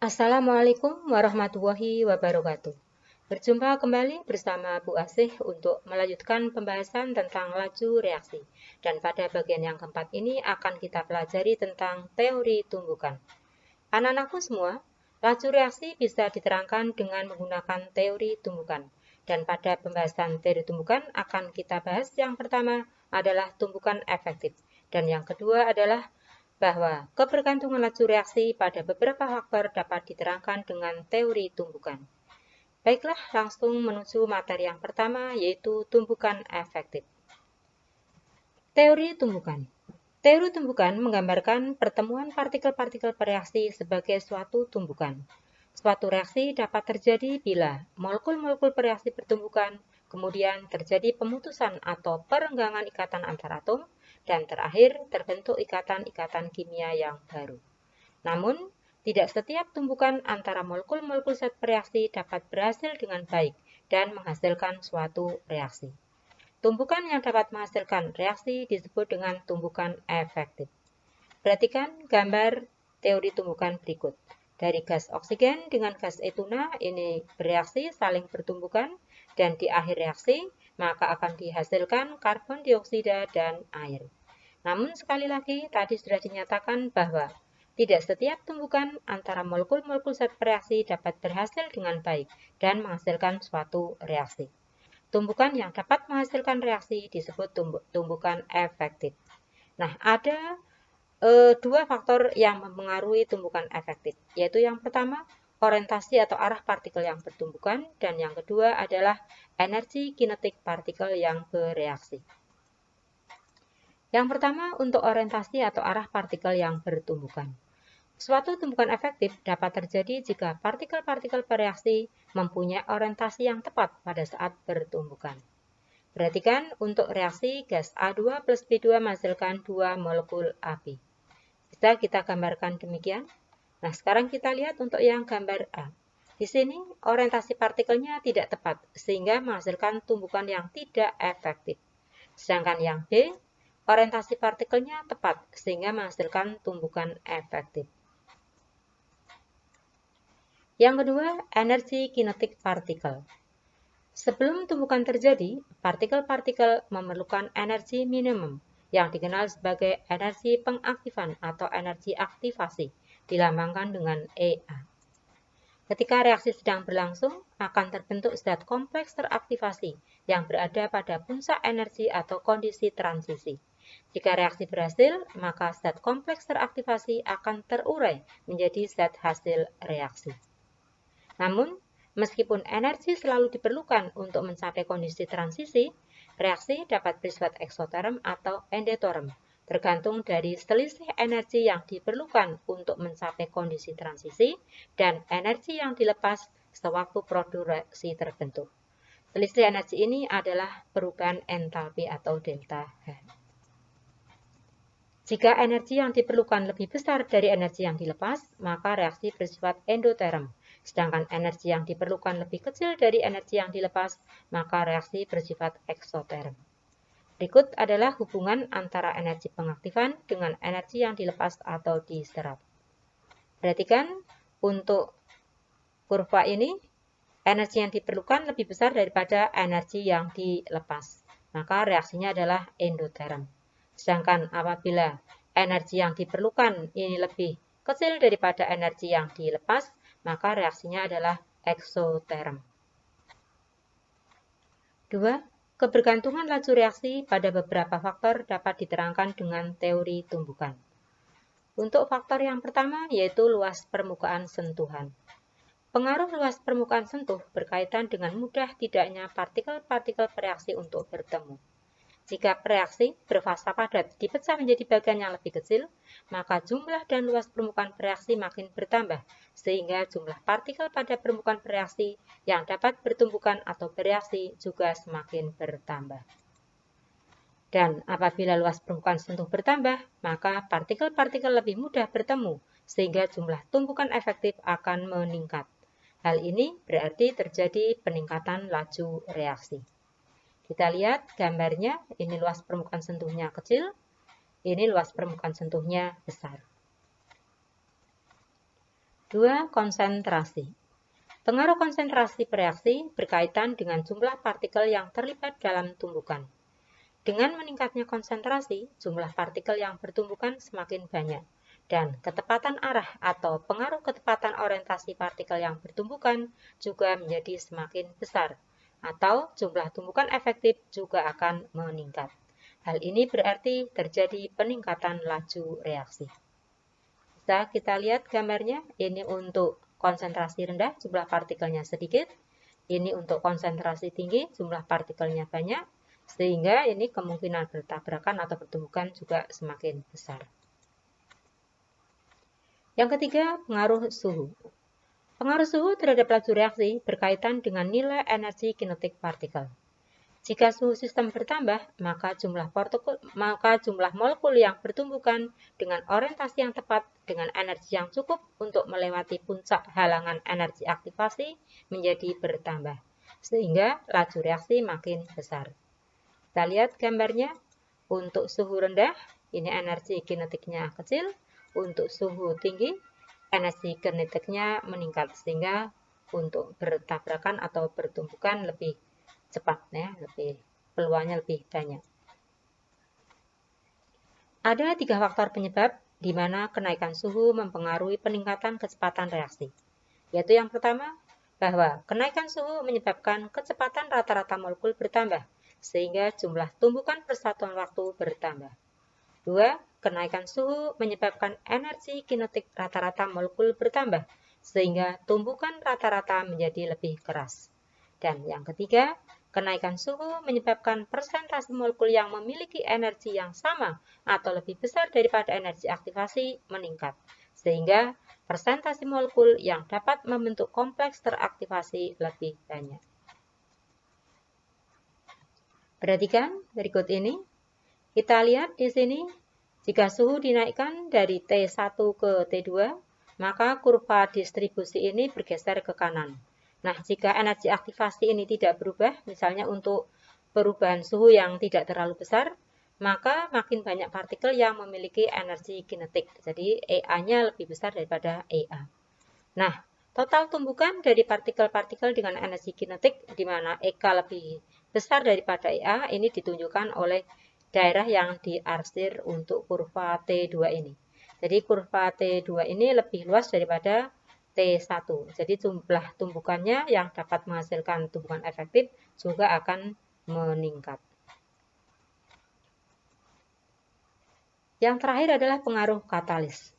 Assalamualaikum warahmatullahi wabarakatuh. Berjumpa kembali bersama Bu Asih untuk melanjutkan pembahasan tentang laju reaksi. Dan pada bagian yang keempat ini akan kita pelajari tentang teori tumbukan. Anak-anakku semua, laju reaksi bisa diterangkan dengan menggunakan teori tumbukan. Dan pada pembahasan teori tumbukan akan kita bahas yang pertama adalah tumbukan efektif. Dan yang kedua adalah bahwa kebergantungan laju reaksi pada beberapa faktor dapat diterangkan dengan teori tumbukan. Baiklah, langsung menuju materi yang pertama, yaitu tumbukan efektif. Teori tumbukan. Teori tumbukan menggambarkan pertemuan partikel-partikel bereaksi sebagai suatu tumbukan. Suatu reaksi dapat terjadi bila molekul-molekul bereaksi bertumbukan, kemudian terjadi pemutusan atau perenggangan ikatan antar atom, dan terakhir terbentuk ikatan-ikatan kimia yang baru. Namun, tidak setiap tumbukan antara molekul-molekul zat bereaksi dapat berhasil dengan baik dan menghasilkan suatu reaksi. Tumbukan yang dapat menghasilkan reaksi disebut dengan tumbukan efektif. Perhatikan gambar teori tumbukan berikut. Dari gas oksigen dengan gas etuna ini bereaksi saling bertumbukan dan di akhir reaksi maka akan dihasilkan karbon dioksida dan air. Namun sekali lagi tadi sudah dinyatakan bahwa tidak setiap tumbukan antara molekul-molekul zat bereaksi dapat berhasil dengan baik dan menghasilkan suatu reaksi. Tumbukan yang dapat menghasilkan reaksi disebut tumbukan efektif. Nah, ada dua faktor yang mempengaruhi tumbukan efektif, yaitu yang pertama, orientasi atau arah partikel yang bertumbukan, dan yang kedua adalah energi kinetik partikel yang bereaksi. Yang pertama, untuk orientasi atau arah partikel yang bertumbukan. Suatu tumbukan efektif dapat terjadi jika partikel-partikel bereaksi mempunyai orientasi yang tepat pada saat bertumbukan. Perhatikan untuk reaksi gas A2 plus B2 menghasilkan 2 molekul api. Bisa kita gambarkan demikian. Nah, sekarang kita lihat untuk yang gambar A. Di sini orientasi partikelnya tidak tepat sehingga menghasilkan tumbukan yang tidak efektif. Sedangkan yang B, orientasi partikelnya tepat sehingga menghasilkan tumbukan efektif. Yang kedua, energi kinetik partikel. Sebelum tumbukan terjadi, partikel-partikel memerlukan energi minimum yang dikenal sebagai energi pengaktifan atau energi aktivasi, dilambangkan dengan EA. Ketika reaksi sedang berlangsung, akan terbentuk zat kompleks teraktivasi yang berada pada puncak energi atau kondisi transisi. Jika reaksi berhasil, maka zat kompleks teraktivasi akan terurai menjadi zat hasil reaksi. Namun, meskipun energi selalu diperlukan untuk mencapai kondisi transisi, reaksi dapat bersifat eksoterm atau endoterm, tergantung dari selisih energi yang diperlukan untuk mencapai kondisi transisi dan energi yang dilepas sewaktu produksi terbentuk. Selisih energi ini adalah perubahan entalpi atau delta H. Jika energi yang diperlukan lebih besar dari energi yang dilepas, maka reaksi bersifat endoterm. Sedangkan energi yang diperlukan lebih kecil dari energi yang dilepas, maka reaksi bersifat eksoterm. Berikut adalah hubungan antara energi pengaktifan dengan energi yang dilepas atau diserap. Perhatikan untuk kurva ini, energi yang diperlukan lebih besar daripada energi yang dilepas. Maka reaksinya adalah endoterm. Sedangkan apabila energi yang diperlukan ini lebih kecil daripada energi yang dilepas, maka reaksinya adalah eksoterm. 2. Kebergantungan laju reaksi pada beberapa faktor dapat diterangkan dengan teori tumbukan. Untuk faktor yang pertama yaitu luas permukaan sentuhan. Pengaruh luas permukaan sentuh berkaitan dengan mudah tidaknya partikel-partikel bereaksi untuk bertemu. Jika reaksi berfasa padat dipecah menjadi bagian yang lebih kecil, maka jumlah dan luas permukaan bereaksi makin bertambah, sehingga jumlah partikel pada permukaan bereaksi yang dapat bertumbukan atau bereaksi juga semakin bertambah. Dan apabila luas permukaan sentuh bertambah, maka partikel-partikel lebih mudah bertemu, sehingga jumlah tumbukan efektif akan meningkat. Hal ini berarti terjadi peningkatan laju reaksi. Kita lihat gambarnya, ini luas permukaan sentuhnya kecil, ini luas permukaan sentuhnya besar. 2. Konsentrasi. Pengaruh konsentrasi bereaksi berkaitan dengan jumlah partikel yang terlibat dalam tumbukan. Dengan meningkatnya konsentrasi, jumlah partikel yang bertumbukan semakin banyak, dan ketepatan arah atau pengaruh ketepatan orientasi partikel yang bertumbukan juga menjadi semakin besar, atau jumlah tumbukan efektif juga akan meningkat. Hal ini berarti terjadi peningkatan laju reaksi. Bisa kita lihat gambarnya, ini untuk konsentrasi rendah, jumlah partikelnya sedikit. Ini untuk konsentrasi tinggi, jumlah partikelnya banyak. Sehingga ini kemungkinan bertabrakan atau bertumbukan juga semakin besar. Yang ketiga, pengaruh suhu. Pengaruh suhu terhadap laju reaksi berkaitan dengan nilai energi kinetik partikel. Jika suhu sistem bertambah, maka jumlah molekul yang bertumbukan dengan orientasi yang tepat dengan energi yang cukup untuk melewati puncak halangan energi aktivasi menjadi bertambah, sehingga laju reaksi makin besar. Kita lihat gambarnya. Untuk suhu rendah, ini energi kinetiknya kecil. Untuk suhu tinggi, energi kinetiknya meningkat, sehingga untuk bertabrakan atau bertumbukan lebih cepat, ya, peluangnya lebih banyak. Ada 3 faktor penyebab di mana kenaikan suhu mempengaruhi peningkatan kecepatan reaksi. Yaitu yang pertama, bahwa kenaikan suhu menyebabkan kecepatan rata-rata molekul bertambah, sehingga jumlah tumbukan per satuan waktu bertambah. 2. Kenaikan suhu menyebabkan energi kinetik rata-rata molekul bertambah, sehingga tumbukan rata-rata menjadi lebih keras. Dan yang ketiga, kenaikan suhu menyebabkan persentase molekul yang memiliki energi yang sama atau lebih besar daripada energi aktivasi meningkat, sehingga persentase molekul yang dapat membentuk kompleks teraktivasi lebih banyak. Perhatikan berikut ini. Kita lihat di sini, jika suhu dinaikkan dari T1 ke T2, maka kurva distribusi ini bergeser ke kanan. Nah, jika energi aktivasi ini tidak berubah, misalnya untuk perubahan suhu yang tidak terlalu besar, maka makin banyak partikel yang memiliki energi kinetik. Jadi, EA-nya lebih besar daripada EA. Nah, total tumbukan dari partikel-partikel dengan energi kinetik, di mana EK lebih besar daripada EA, ini ditunjukkan oleh daerah yang diarsir untuk kurva T2 ini. Jadi, kurva T2 ini lebih luas daripada T1. Jadi jumlah tumbukannya yang dapat menghasilkan tumbukan efektif juga akan meningkat. Yang terakhir adalah pengaruh katalis.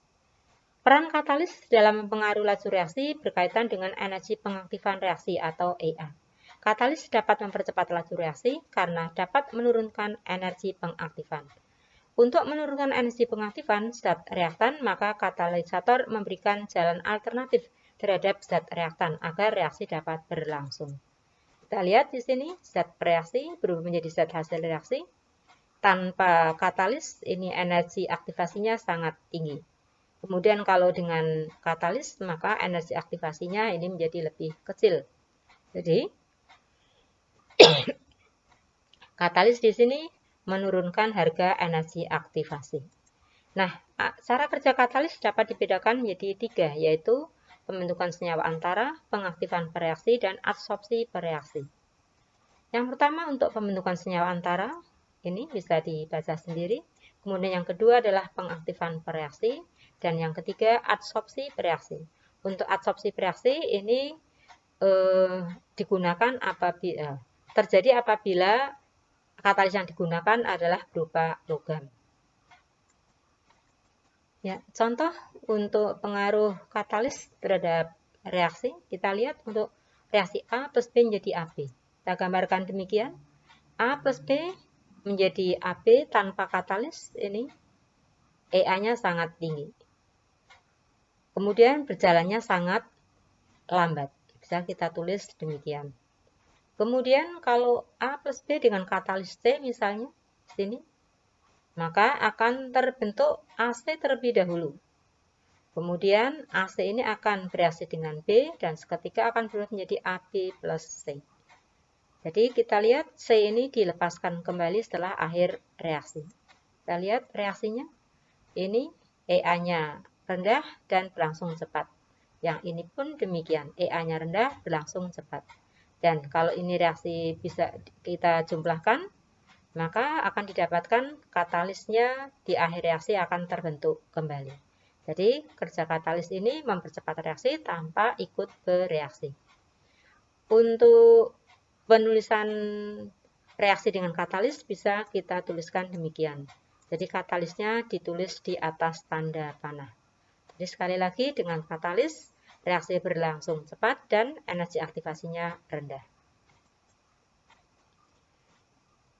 Peran katalis dalam mempengaruhi laju reaksi berkaitan dengan energi pengaktifan reaksi atau EA. Katalis dapat mempercepat laju reaksi karena dapat menurunkan energi pengaktifan. Untuk menurunkan energi pengaktifan zat reaktan, maka katalisator memberikan jalan alternatif terhadap zat reaktan agar reaksi dapat berlangsung. Kita lihat di sini, zat reaksi berubah menjadi zat hasil reaksi. Tanpa katalis, ini energi aktivasinya sangat tinggi. Kemudian kalau dengan katalis, maka energi aktivasinya ini menjadi lebih kecil. Jadi, katalis di sini menurunkan harga energi aktivasi. Nah, cara kerja katalis dapat dibedakan menjadi 3, yaitu pembentukan senyawa antara, pengaktifan bereaksi, dan adsorpsi bereaksi. Yang pertama untuk pembentukan senyawa antara, ini bisa dibaca sendiri. Kemudian yang kedua adalah pengaktifan bereaksi, dan yang ketiga adsorpsi bereaksi. Untuk adsorpsi bereaksi ini digunakan terjadi apabila katalis yang digunakan adalah berupa logam. Ya, contoh untuk pengaruh katalis terhadap reaksi, kita lihat untuk reaksi A plus B menjadi AB. Kita gambarkan demikian. A plus B menjadi AB tanpa katalis, ini EA-nya sangat tinggi. Kemudian berjalannya sangat lambat. Bisa kita tulis demikian. Kemudian kalau A plus B dengan katalis C misalnya, sini, maka akan terbentuk AC terlebih dahulu. Kemudian AC ini akan bereaksi dengan B dan seketika akan berubah menjadi AB plus C. Jadi kita lihat C ini dilepaskan kembali setelah akhir reaksi. Kita lihat reaksinya. Ini EA-nya rendah dan berlangsung cepat. Yang ini pun demikian, EA-nya rendah, berlangsung cepat. Dan kalau ini reaksi bisa kita jumlahkan, maka akan didapatkan katalisnya di akhir reaksi akan terbentuk kembali. Jadi, kerja katalis ini mempercepat reaksi tanpa ikut bereaksi. Untuk penulisan reaksi dengan katalis bisa kita tuliskan demikian. Jadi katalisnya ditulis di atas tanda panah. Jadi sekali lagi dengan katalis, reaksi berlangsung cepat dan energi aktivasinya rendah.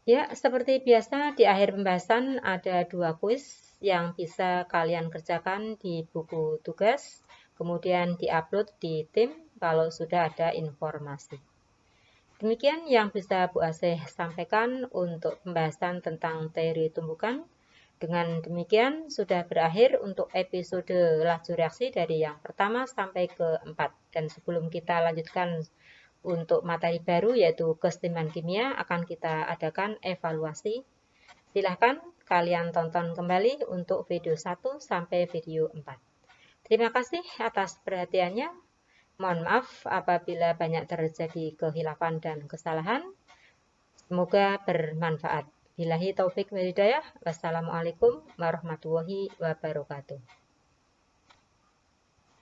Ya, seperti biasa di akhir pembahasan ada 2 kuis yang bisa kalian kerjakan di buku tugas, kemudian diupload di tim kalau sudah ada informasi. Demikian yang bisa Bu Asih sampaikan untuk pembahasan tentang teori tumbukan. Dengan demikian sudah berakhir untuk episode laju reaksi dari yang pertama sampai ke 4. Dan sebelum kita lanjutkan untuk materi baru yaitu keseimbangan kimia akan kita adakan evaluasi. Silahkan kalian tonton kembali untuk video 1 sampai video 4. Terima kasih atas perhatiannya. Mohon maaf apabila banyak terjadi kehilafan dan kesalahan. Semoga bermanfaat. Billahi taufik wal hidayah. Wassalamualaikum warahmatullahi wabarakatuh.